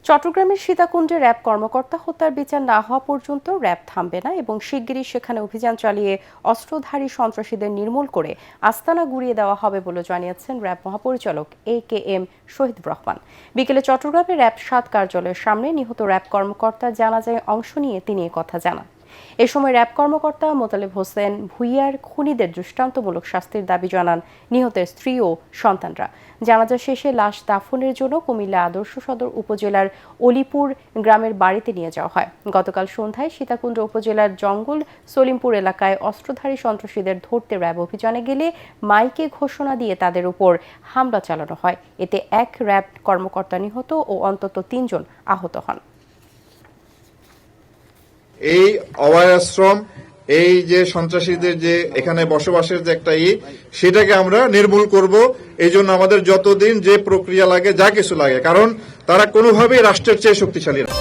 চট্টগ্রামের সীতাকুণ্ডে র্যাব কর্মকর্তা হত্যার বিচার না হওয়া পর্যন্ত র্যাব থামবে না এবং শিগগিরই সেখানে অভিযান চালিয়ে অস্ত্রধারী সন্ত্রাসীদের নির্মূল করে আস্তানা গুঁড়িয়ে দেওয়া হবে বলে জানিয়েছেন র্যাব মহাপরিচালক AKM শহীদুর রহমান। বিকেলে চট্টগ্রামে র্যাব ৭ কার্যালয়ের সামনে নিহত র্যাব কর্মকর্তার জানাজায় অংশ নিয়ে তিনি একথা জানান। এ সময় র্যাব কর্মকর্তা মোতালেব হোসেন ভুইয়ার খুনিদের দৃষ্টান্তমূলক শাস্তির দাবি জানান নিহতের স্ত্রী ও সন্তানরা। জানাজা শেষে লাশ দাফনের জন্য কুমিল্লা আদর্শ সদর উপজেলার অলিপুর গ্রামের বাড়িতে নিয়ে যাওয়া হয়। গতকাল সন্ধ্যায় সীতাকুণ্ড উপজেলার জঙ্গল সলিমপুর এলাকায় অস্ত্রধারী সন্ত্রাসীদের ধরতে র্যাব অভিযানে গেলে মাইকে ঘোষণা দিয়ে তাদের উপর হামলা চালানো হয়। এতে এক র্যাব কর্মকর্তা নিহত ও অন্তত ৩ জন আহত হন। এই অভয়াশ্রম, এই যে সন্ত্রাসীদের যে এখানে বসবাসের যে একটা সেটাকে আমরা নির্মূল করব। এই জন্য আমাদের যতদিন যে প্রক্রিয়া লাগে, যা কিছু লাগে, কারণ তারা কোনোভাবেই রাষ্ট্রের চেয়ে শক্তিশালী না।